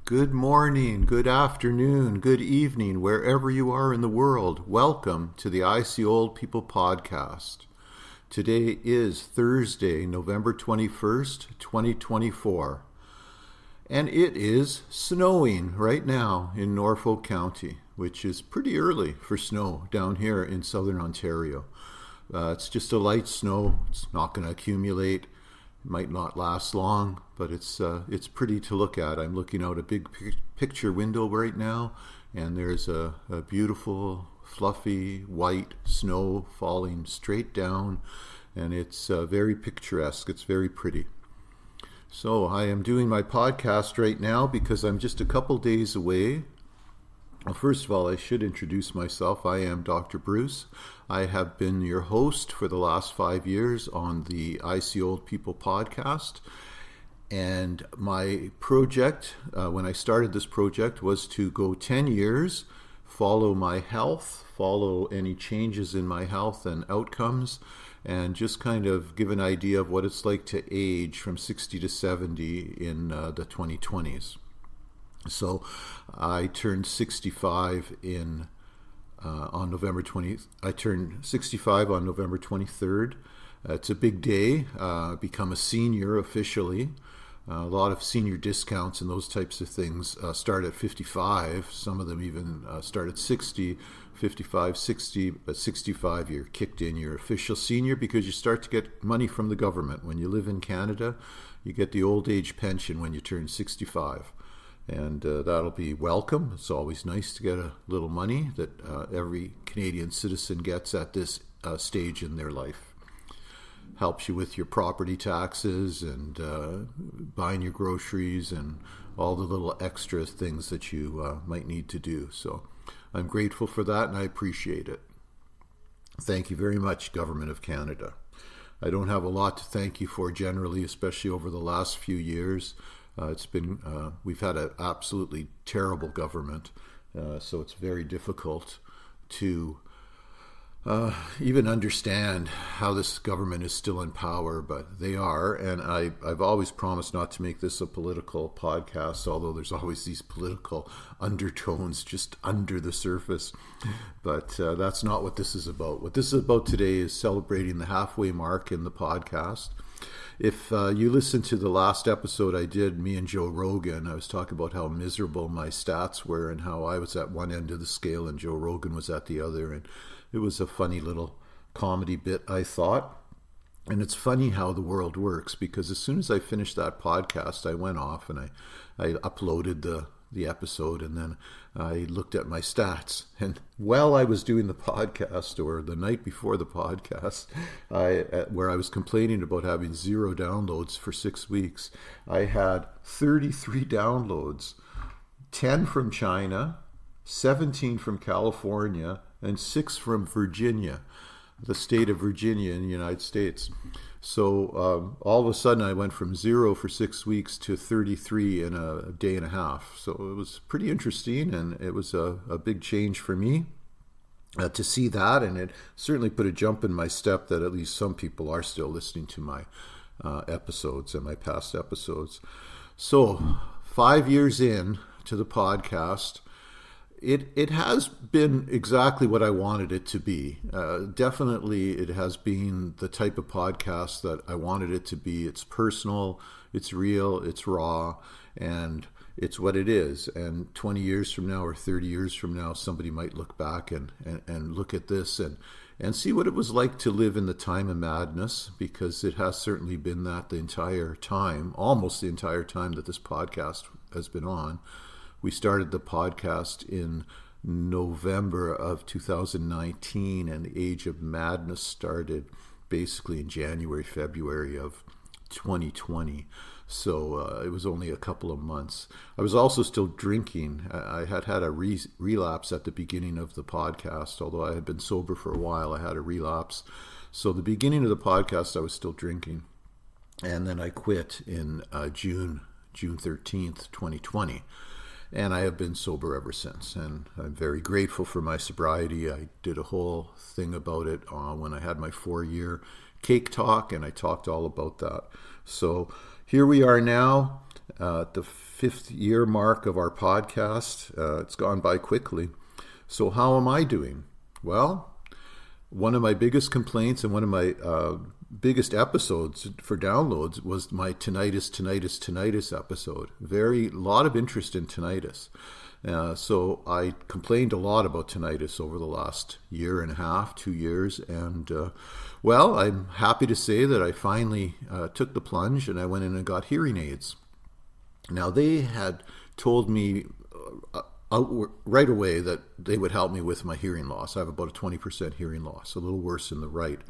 Good morning, good afternoon, good evening, wherever you are in the world. Welcome to the I See Old People podcast. Today is Thursday, November 21st, 2024, and it is snowing right now in Norfolk County, which is pretty early for snow down here in southern Ontario. It's just a light snow. It's not going to accumulate. Might not last long, but it's pretty to look at. I'm looking out a big picture window right now, and there's a beautiful, fluffy, white snow falling straight down, and it's very picturesque. It's very pretty. So I am doing my podcast right now because I'm just a couple days away. Well, first of all, I should introduce myself. I am Dr. Bruce. I have been your host for the last 5 years on the I See Old People podcast. And my project, when I started this project, was to go 10 years, follow my health, follow any changes in my health and outcomes, and just kind of give an idea of what it's like to age from 60 to 70 in the 2020s. So I turned 65 on November 20th. I turned 65 on November 23rd. It's a big day. Become a senior officially. A lot of senior discounts and those types of things start at 55. Some of them even start at 60, 55, 60. But 65, you're kicked in. You're official senior because you start to get money from the government. When you live in Canada, you get the old age pension when you turn 65. And that'll be welcome. It's always nice to get a little money that every Canadian citizen gets at this stage in their life. Helps you with your property taxes and buying your groceries and all the little extra things that you might need to do. So I'm grateful for that and I appreciate it. Thank you very much, Government of Canada. I don't have a lot to thank you for generally, especially over the last few years. We've had an absolutely terrible government, so it's very difficult to even understand how this government is still in power, but they are, and I've always promised not to make this a political podcast, although there's always these political undertones just under the surface, but that's not what this is about. What this is about today is celebrating the halfway mark in the podcast. If you listened to the last episode I did, me and Joe Rogan, I was talking about how miserable my stats were and how I was at one end of the scale and Joe Rogan was at the other. And it was a funny little comedy bit, I thought. And it's funny how the world works because as soon as I finished that podcast, I went off and I uploaded the episode, and then I looked at my stats, and while I was doing the podcast, or the night before the podcast, where I was complaining about having 0 downloads for 6 weeks, I had 33 downloads, 10 from China, 17 from California, and 6 from Virginia, the state of Virginia in the United States. So all of a sudden I went from 0 for 6 weeks to 33 in a day and a half. So it was pretty interesting, and it was a big change for me to see that, and it certainly put a jump in my step that at least some people are still listening to my episodes and my past episodes. So 5 years in to the podcast, It has been exactly what I wanted it to be. Definitely it has been the type of podcast that I wanted it to be. It's personal, it's real, it's raw, and it's what it is. And 20 years from now or 30 years from now, somebody might look back and look at this and see what it was like to live in the time of madness, because it has certainly been that the entire time, almost the entire time that this podcast has been on. We started the podcast in November of 2019, and the Age of Madness started basically in January, February of 2020. So it was only a couple of months. I was also still drinking. I had a relapse at the beginning of the podcast. Although I had been sober for a while, I had a relapse. So the beginning of the podcast, I was still drinking. And then I quit in June 13th, 2020. And I have been sober ever since, and I'm very grateful for my sobriety. I did a whole thing about it when I had my 4-year cake talk, and I talked all about that. So here we are now. At the 5th-year mark of our podcast. It's gone by quickly. So how am I doing? Well, one of my biggest complaints and one of my biggest episodes for downloads was my tinnitus episode. Lot of interest in tinnitus. So I complained a lot about tinnitus over the last year and a half, 2 years. And well, I'm happy to say that I finally took the plunge and I went in and got hearing aids. Now, they had told me right away that they would help me with my hearing loss. I have about a 20% hearing loss, a little worse in the right.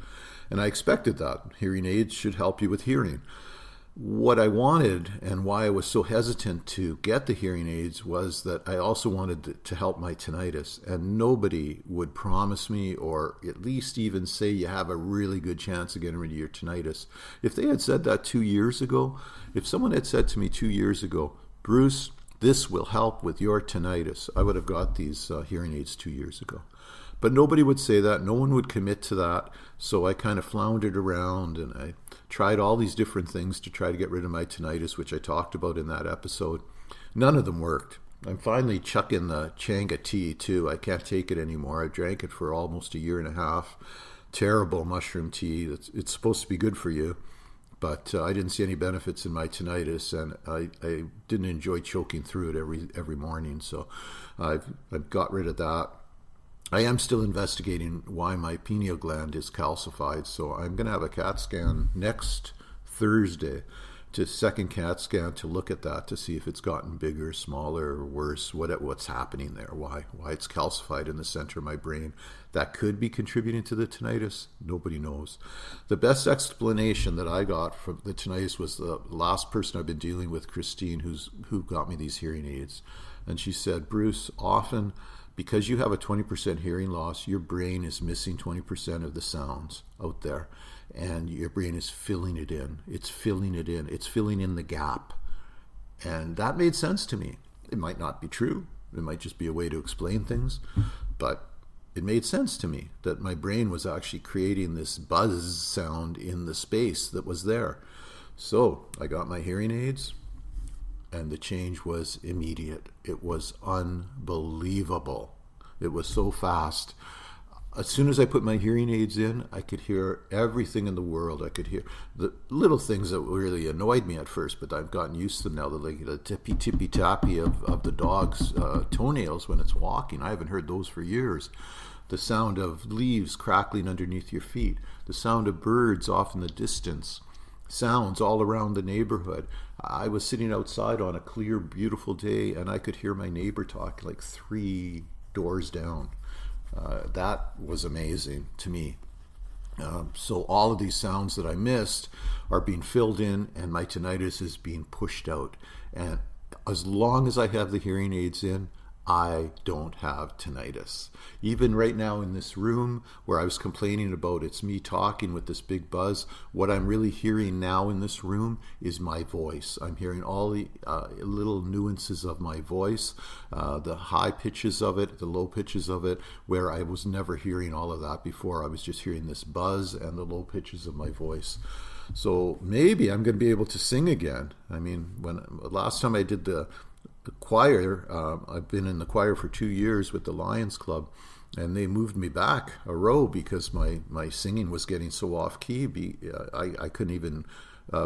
And I expected that. Hearing aids should help you with hearing. What I wanted and why I was so hesitant to get the hearing aids was that I also wanted to help my tinnitus. And nobody would promise me or at least even say you have a really good chance of getting rid of your tinnitus. If they had said that 2 years ago, if someone had said to me 2 years ago, Bruce, this will help with your tinnitus, I would have got these hearing aids 2 years ago. But nobody would say that. No one would commit to that. So I kind of floundered around and I tried all these different things to try to get rid of my tinnitus, which I talked about in that episode. None of them worked. I'm finally chucking the Changa tea too. I can't take it anymore. I drank it for almost a year and a half. Terrible mushroom tea. It's supposed to be good for you. But I didn't see any benefits in my tinnitus, and I didn't enjoy choking through it every morning. So I've got rid of that. I am still investigating why my pineal gland is calcified, so I'm going to have a CAT scan next Thursday, second CAT scan to look at that to see if it's gotten bigger, smaller, worse, what's happening there, why it's calcified in the center of my brain. That could be contributing to the tinnitus. Nobody knows. The best explanation that I got for the tinnitus was the last person I've been dealing with, Christine, who got me these hearing aids. And she said, Bruce, often because you have a 20% hearing loss, your brain is missing 20% of the sounds out there. And your brain is filling it in. It's filling it in. It's filling in the gap. And that made sense to me. It might not be true. It might just be a way to explain things. But it made sense to me that my brain was actually creating this buzz sound in the space that was there. So I got my hearing aids. And the change was immediate. It was unbelievable. It was so fast. As soon as I put my hearing aids in, I could hear everything in the world. I could hear the little things that really annoyed me at first, but I've gotten used to them now. The tippy-tappy of the dog's toenails when it's walking. I haven't heard those for years. The sound of leaves crackling underneath your feet. The sound of birds off in the distance. Sounds all around the neighborhood. I was sitting outside on a clear, beautiful day, and I could hear my neighbor talk like 3 doors down. That was amazing to me. So all of these sounds that I missed are being filled in, and my tinnitus is being pushed out. And as long as I have the hearing aids in, I don't have tinnitus. Even right now in this room where I was complaining about it's me talking with this big buzz, what I'm really hearing now in this room is my voice. I'm hearing all the little nuances of my voice, the high pitches of it, the low pitches of it, where I was never hearing all of that before. I was just hearing this buzz and the low pitches of my voice. So maybe I'm going to be able to sing again. I mean, last time I did the choir, I've been in the choir for 2 years with the Lions Club, and they moved me back a row because my singing was getting so off key. I couldn't even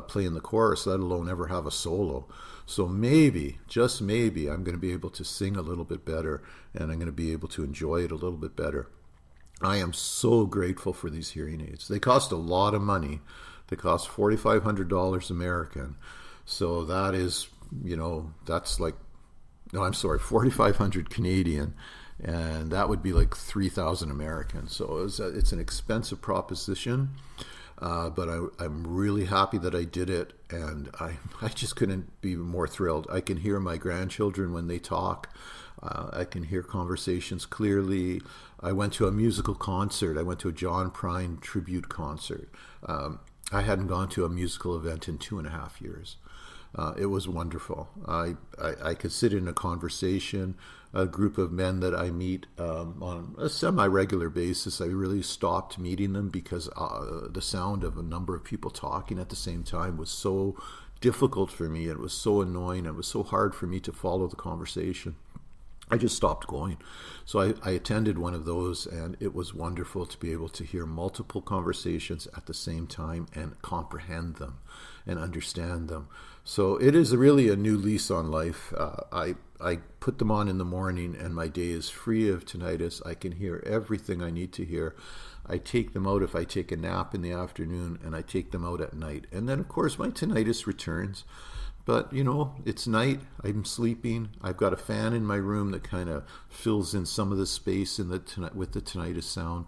play in the chorus, let alone ever have a solo. So maybe, just maybe, I'm going to be able to sing a little bit better, and I'm going to be able to enjoy it a little bit better. I am so grateful for these hearing aids. They cost a lot of money. They cost $4,500 American. So that is, that's like, no, I'm sorry, 4,500 Canadian, and that would be like 3,000 American. So it's an expensive proposition, but I'm really happy that I did it, and I just couldn't be more thrilled. I can hear my grandchildren when they talk. I can hear conversations clearly. I went to a musical concert. I went to a John Prine tribute concert. I hadn't gone to a musical event in 2.5 years. It was wonderful. I could sit in a conversation, a group of men that I meet on a semi-regular basis. I really stopped meeting them because the sound of a number of people talking at the same time was so difficult for me. It was so annoying. It was so hard for me to follow the conversation. I just stopped going. So I attended one of those, and it was wonderful to be able to hear multiple conversations at the same time and comprehend them and understand them. So it is really a new lease on life. I put them on in the morning, and my day is free of tinnitus. I can hear everything I need to hear. I take them out if I take a nap in the afternoon, and I take them out at night. And then, of course, my tinnitus returns. But, it's night, I'm sleeping, I've got a fan in my room that kind of fills in some of the space with the tinnitus sound,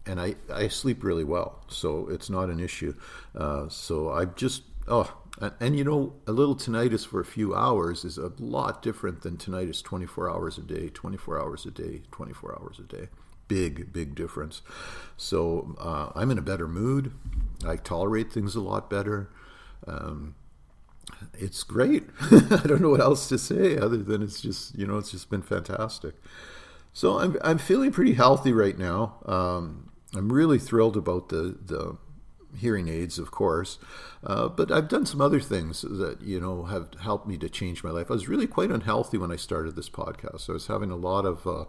and I sleep really well, so it's not an issue. So I've just, a little tinnitus for a few hours is a lot different than tinnitus 24 hours a day, 24 hours a day, 24 hours a day. Big difference. So I'm in a better mood, I tolerate things a lot better. It's great. I don't know what else to say other than it's just been fantastic. So I'm feeling pretty healthy right now. I'm really thrilled about the hearing aids, of course, but I've done some other things that have helped me to change my life. I was really quite unhealthy when I started this podcast. I was having a lot of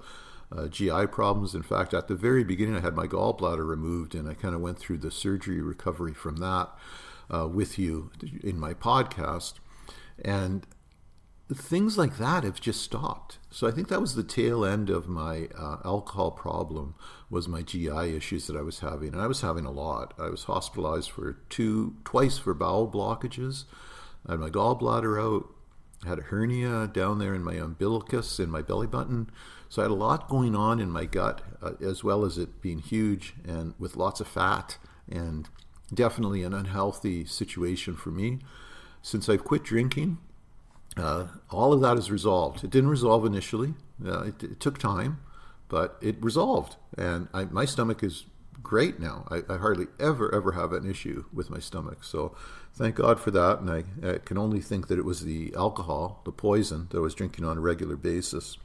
GI problems. In fact, at the very beginning, I had my gallbladder removed, and I kind of went through the surgery recovery from that. With you in my podcast, and things like that have just stopped. So I think that was the tail end of my alcohol problem, was my GI issues that I was having, and I was having a lot. I was hospitalized twice for bowel blockages. I had my gallbladder out. I had a hernia down there in my umbilicus, in my belly button. So I had a lot going on in my gut, as well as it being huge and with lots of fat, and definitely an unhealthy situation for me. Since I've quit drinking, all of that is resolved. It didn't resolve initially. It took time, but it resolved. And my stomach is great now. I hardly ever have an issue with my stomach. So thank God for that. And I can only think that it was the alcohol, the poison that I was drinking on a regular basis.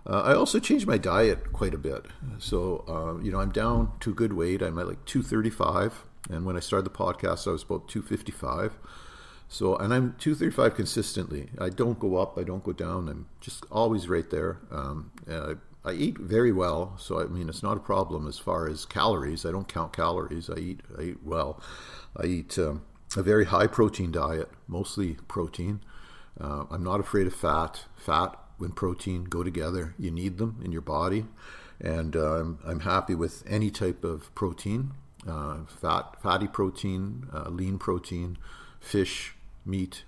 I also changed my diet quite a bit. So, I'm down to a good weight. I'm at like 235. And when I started the podcast, I was about 255. So, and I'm 235 consistently. I don't go up, I don't go down. I'm just always right there. I eat very well. So, it's not a problem as far as calories. I don't count calories. I eat well. I eat a very high protein diet, mostly protein. I'm not afraid of fat. Fat and protein go together. You need them in your body. And I'm happy with any type of protein. Fatty protein, lean protein, fish, meat.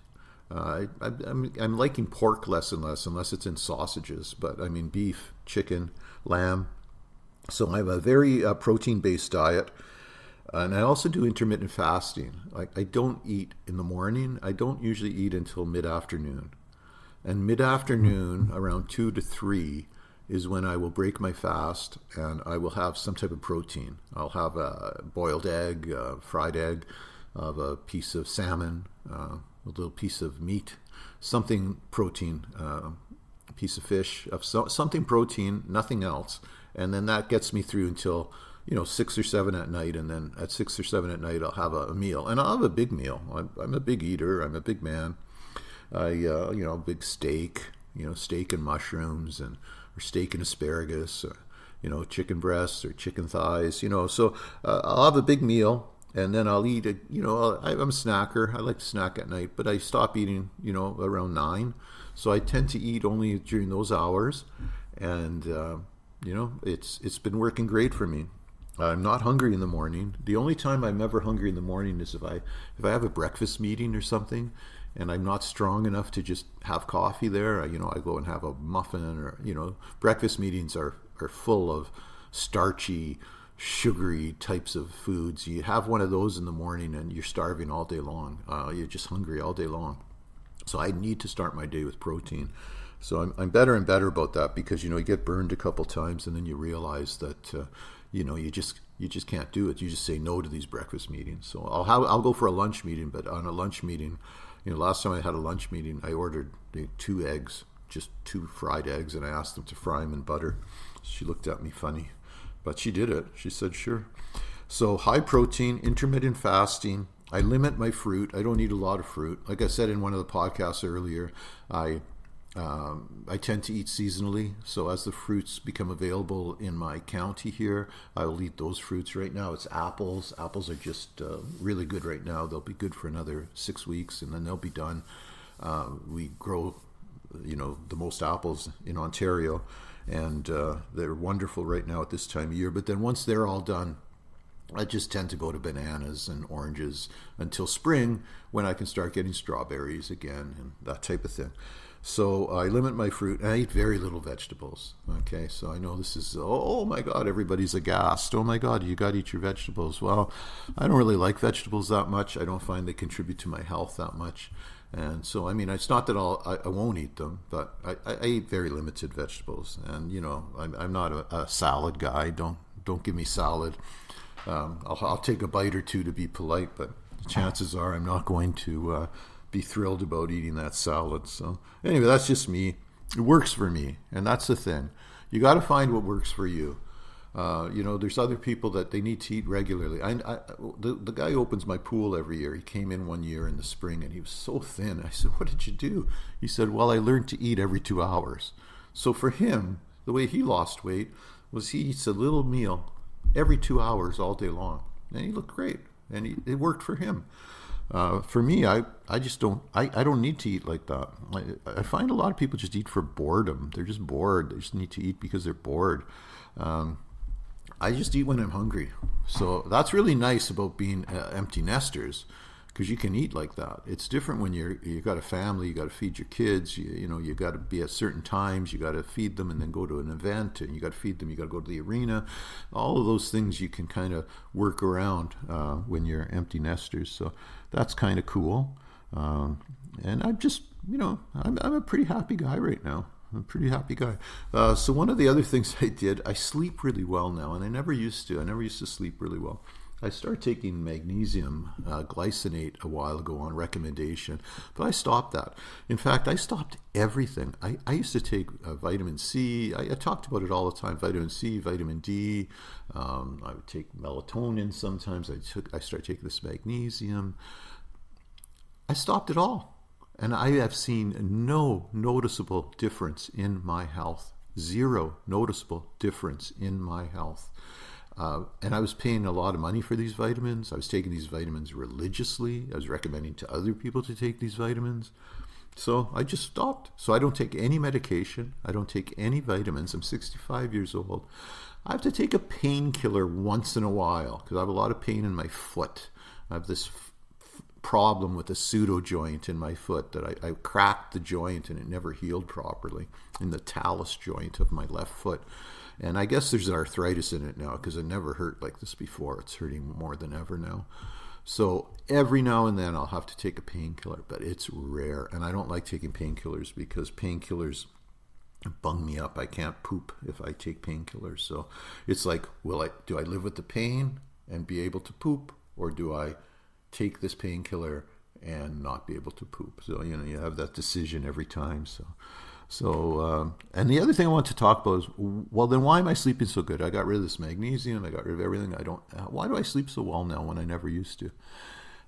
I'm liking pork less and less, unless it's in sausages. But beef, chicken, lamb. So I have a very protein-based diet. And I also do intermittent fasting. I don't eat in the morning. I don't usually eat until mid-afternoon. And mid-afternoon, around 2 to 3, is when I will break my fast, and I will have some type of protein. I'll have a boiled egg, a fried egg, a piece of salmon, a little piece of meat, something protein, a piece of fish, something protein, nothing else. And then that gets me through until 6 or 7 at night, and then at 6 or 7 at night I'll have a meal, and I'll have a big meal. I'm a big eater. I'm a big man. Big steak, steak and mushrooms, or steak and asparagus, or, chicken breasts or chicken thighs, So I'll have a big meal, and then I'll eat I'm a snacker. I like to snack at night, but I stop eating, around 9. So I tend to eat only during those hours, and it's been working great for me. I'm not hungry in the morning. The only time I'm ever hungry in the morning is if I have a breakfast meeting or something, and I'm not strong enough to just have coffee there. I go and have a muffin, or breakfast meetings are full of starchy, sugary types of foods. You have one of those in the morning, and you're starving all day long. You're just hungry all day long. So I need to start my day with protein. So I'm better and better about that, because you get burned a couple times, and then you realize that you just can't do it. You just say no to these breakfast meetings. So I'll go for a lunch meeting, but on a lunch meeting, last time I had a lunch meeting, I ordered 2 eggs, just 2 fried eggs, and I asked them to fry them in butter. She looked at me funny, but she did it. She said, sure. So high protein, intermittent fasting, I limit my fruit. I don't eat a lot of fruit. Like I said in one of the podcasts earlier, I tend to eat seasonally. So as the fruits become available in my county here, I will eat those fruits. Right now it's apples. Apples are just really good right now. They'll be good for another 6 weeks and then they'll be done. We grow, the most apples in Ontario, and they're wonderful right now at this time of year. But then once they're all done, I just tend to go to bananas and oranges until spring, when I can start getting strawberries again and that type of thing. So I limit my fruit, and I eat very little vegetables. Okay, so I know this is, oh my God, everybody's aghast. Oh my God, you got to eat your vegetables. Well, I don't really like vegetables that much. I don't find they contribute to my health that much. And so, I mean, it's not that I won't eat them, but I eat very limited vegetables. And, I'm not a salad guy. Don't give me salad. I'll take a bite or two to be polite, but chances are I'm not going to be thrilled about eating that salad. So anyway, that's just me. It works for me, and that's the thing. You got to find what works for you. There's other people that they need to eat regularly. The guy opens my pool every year. He came in one year in the spring, and he was so thin. I said, "What did you do?" He said, "Well, I learned to eat every 2 hours." So for him, the way he lost weight was he eats a little meal every 2 hours all day long, and he looked great, and it worked for him. For me, I just don't. I don't need to eat like that. I find a lot of people just eat for boredom. They're just bored. They just need to eat because they're bored. I just eat when I'm hungry. So that's really nice about being empty nesters, because you can eat like that. It's different when you got a family, you got to feed your kids, you got to be at certain times, you got to feed them and then go to an event, and you got to feed them, you got to go to the arena. All of those things you can kind of work around when you're empty nesters. So that's kind of cool. And I'm just, I'm a pretty happy guy right now. I'm a pretty happy guy. So one of the other things I did, I sleep really well now, and I never used to. I never used to sleep really well. I started taking magnesium glycinate a while ago on recommendation, but I stopped that. In fact, I stopped everything. I used to take vitamin C. I talked about it all the time, vitamin C, vitamin D. I would take melatonin sometimes. I started taking this magnesium. I stopped it all. And I have seen no noticeable difference in my health. Zero noticeable difference in my health. And I was paying a lot of money for these vitamins. I was taking these vitamins religiously. I was recommending to other people to take these vitamins. So I just stopped. So I don't take any medication. I don't take any vitamins. I'm 65 years old. I have to take a painkiller once in a while because I have a lot of pain in my foot. I have this problem with a pseudo joint in my foot that I cracked the joint and it never healed properly in the talus joint of my left foot. And I guess there's arthritis in it now because it never hurt like this before. It's hurting more than ever now. So every now and then I'll have to take a painkiller, but it's rare. And I don't like taking painkillers because painkillers bung me up. I can't poop if I take painkillers. So it's like, do I live with the pain and be able to poop, or do I take this painkiller and not be able to poop? So, you have that decision every time. So, and the other thing I want to talk about is, well, then why am I sleeping so good? I got rid of this magnesium. I got rid of everything. Why do I sleep so well now when I never used to?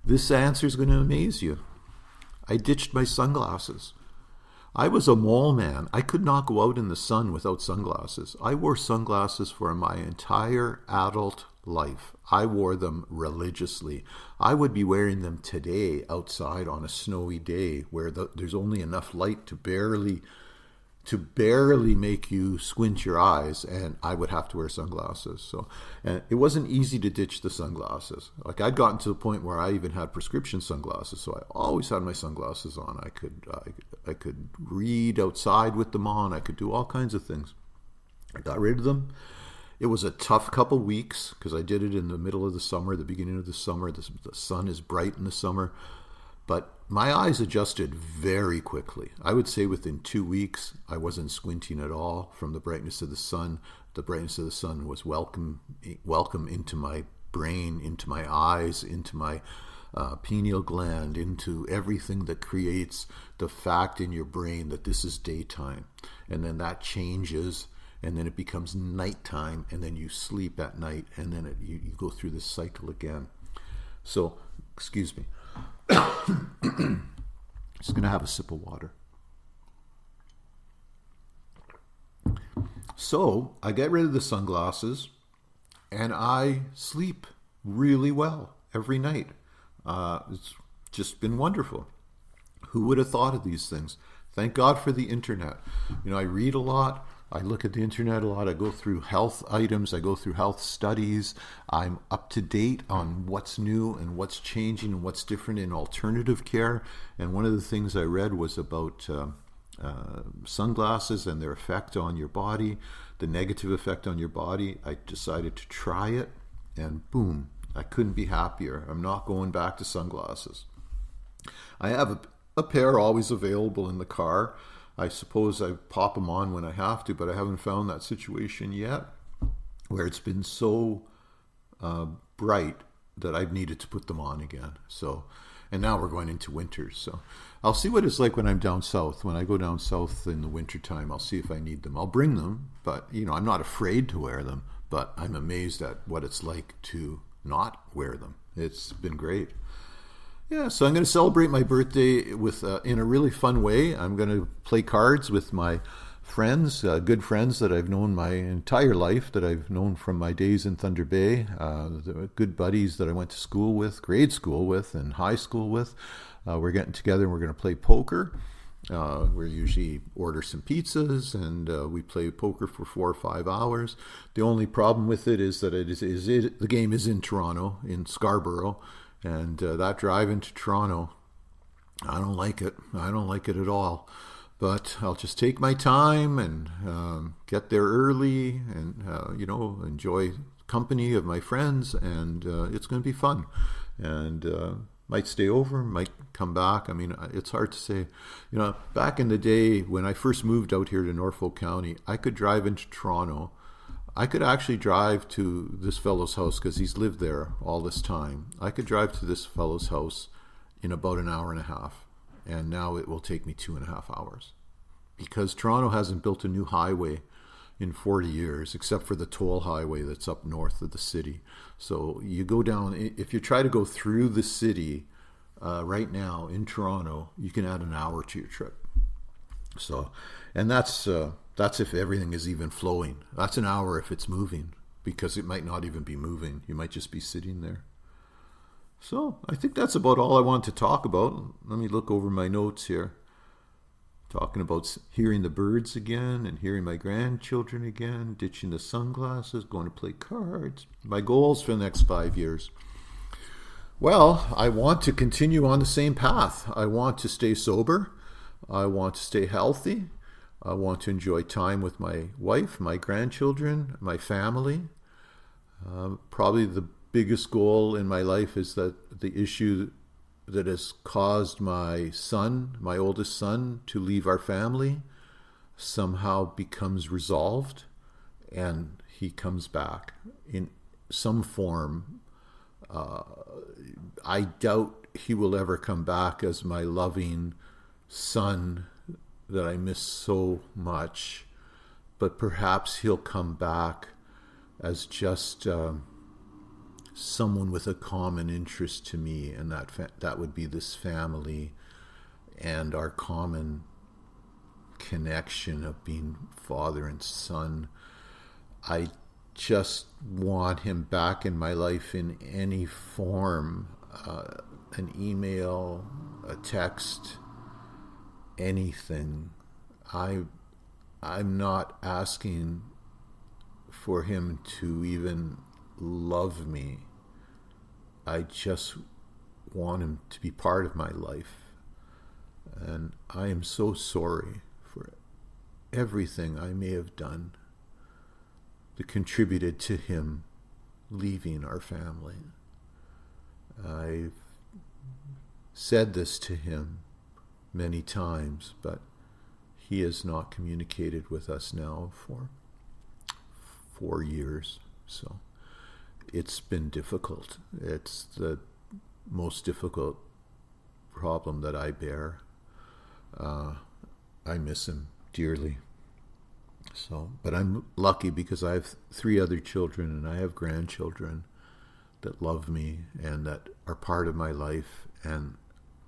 This answer is going to amaze you. I ditched my sunglasses. I was a mole man. I could not go out in the sun without sunglasses. I wore sunglasses for my entire adult life. I wore them religiously. I would be wearing them today outside on a snowy day where there's only enough light to barely make you squint your eyes, and I would have to wear sunglasses. So, and it wasn't easy to ditch the sunglasses. Like, I'd gotten to the point where I even had prescription sunglasses, so I always had my sunglasses on. I could read outside with them on. I could do all kinds of things. I got rid of them. It was a tough couple weeks because I did it in the middle of the summer, the beginning of the summer. The sun is bright in the summer. But my eyes adjusted very quickly. I would say within 2 weeks, I wasn't squinting at all from the brightness of the sun. The brightness of the sun was welcome into my brain, into my eyes, into my pineal gland, into everything that creates the fact in your brain that this is daytime. And then that changes, and then it becomes nighttime, and then you sleep at night, and then you go through this cycle again. So Excuse me. Just going to have a sip of water. So I get rid of the sunglasses and I sleep really well every night. It's just been wonderful. Who would have thought of these things? Thank God for the internet. I read a lot. I look at the internet a lot. I go through health items. I go through health studies. I'm up to date on what's new and what's changing and what's different in alternative care. And one of the things I read was about sunglasses and their effect on your body, the negative effect on your body. I decided to try it, and boom, I couldn't be happier. I'm not going back to sunglasses. I have a pair always available in the car. I suppose I pop them on when I have to, but I haven't found that situation yet where it's been so bright that I've needed to put them on again. So, and now we're going into winter. So I'll see what it's like when I'm down south. When I go down south in the wintertime, I'll see if I need them. I'll bring them, but I'm not afraid to wear them, but I'm amazed at what it's like to not wear them. It's been great. Yeah, so I'm going to celebrate my birthday with in a really fun way. I'm going to play cards with my friends, good friends that I've known my entire life, that I've known from my days in Thunder Bay, good buddies that I went to school with, grade school with, and high school with. We're getting together and we're going to play poker. We usually order some pizzas and we play poker for 4 or 5 hours. The only problem with it is that the game is in Toronto, in Scarborough. And that drive into Toronto, I don't like it. I don't like it at all. But I'll just take my time and get there early and, enjoy company of my friends. And it's going to be fun. And might stay over, might come back. I mean, it's hard to say. Back in the day when I first moved out here to Norfolk County, I could drive into Toronto. I could actually drive to this fellow's house because he's lived there all this time. I could drive to this fellow's house in about an hour and a half. And now it will take me 2.5 hours. Because Toronto hasn't built a new highway in 40 years, except for the toll highway that's up north of the city. So you go down, if you try to go through the city right now in Toronto, you can add an hour to your trip. So, and that's if everything is even flowing. That's an hour if it's moving, because it might not even be moving. You might just be sitting there. So I think that's about all I want to talk about. Let me look over my notes here. Talking about hearing the birds again and hearing my grandchildren again, ditching the sunglasses, going to play cards. My goals for the next 5 years. Well, I want to continue on the same path. I want to stay sober. I want to stay healthy. I want to enjoy time with my wife, my grandchildren, my family. Probably the biggest goal in my life is that the issue that has caused my son, my oldest son, to leave our family somehow becomes resolved and he comes back in some form. I doubt he will ever come back as my loving son that I miss so much, but perhaps he'll come back as just someone with a common interest to me, and that would be this family and our common connection of being father and son. I just want him back in my life in any form, an email, a text, anything. I'm not asking for him to even love me. I just want him to be part of my life. And I am so sorry for everything I may have done that contributed to him leaving our family. I've said this to him many times, but he has not communicated with us now for 4 years. So it's been difficult. It's the most difficult problem that I bear. I miss him dearly. So, but I'm lucky because I have 3 other children and I have grandchildren that love me and that are part of my life, and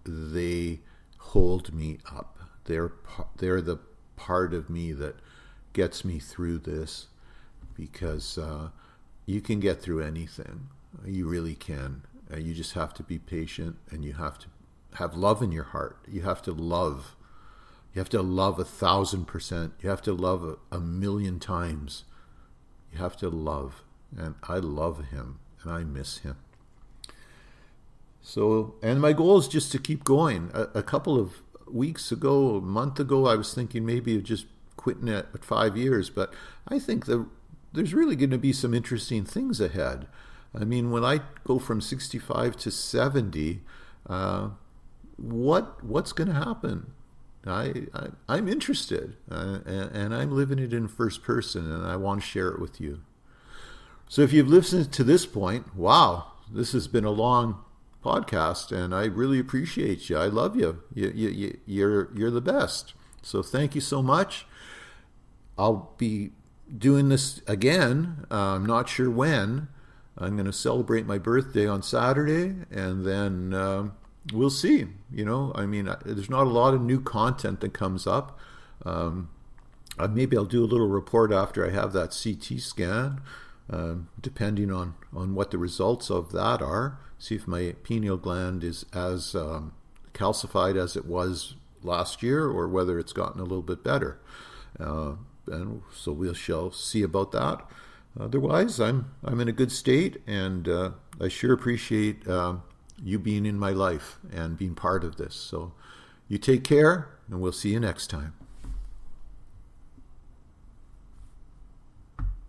they hold me up. They're the part of me that gets me through this, because you can get through anything. You really can. You just have to be patient, and you have to have love in your heart. You have to love. You have to love 1,000%. You have to love a million times. You have to love. And I love him, and I miss him. So, and my goal is just to keep going. A couple of weeks ago, a month ago, I was thinking maybe of just quitting at 5 years, but I think there's really going to be some interesting things ahead. I mean, when I go from 65 to 70, what's going to happen? I'm interested, and I'm living it in first person, and I want to share it with you. So if you've listened to this point, wow, this has been a long podcast, and I really appreciate you. I love you. You're the best. So thank you so much. I'll be doing this again. I'm not sure when. I'm going to celebrate my birthday on Saturday, and then we'll see. I mean, there's not a lot of new content that comes up. Maybe I'll do a little report after I have that CT scan, depending on what the results of that are. See if my pineal gland is as calcified as it was last year, or whether it's gotten a little bit better. And so we shall see about that. Otherwise, I'm in a good state, and I sure appreciate you being in my life and being part of this. So you take care, and we'll see you next time.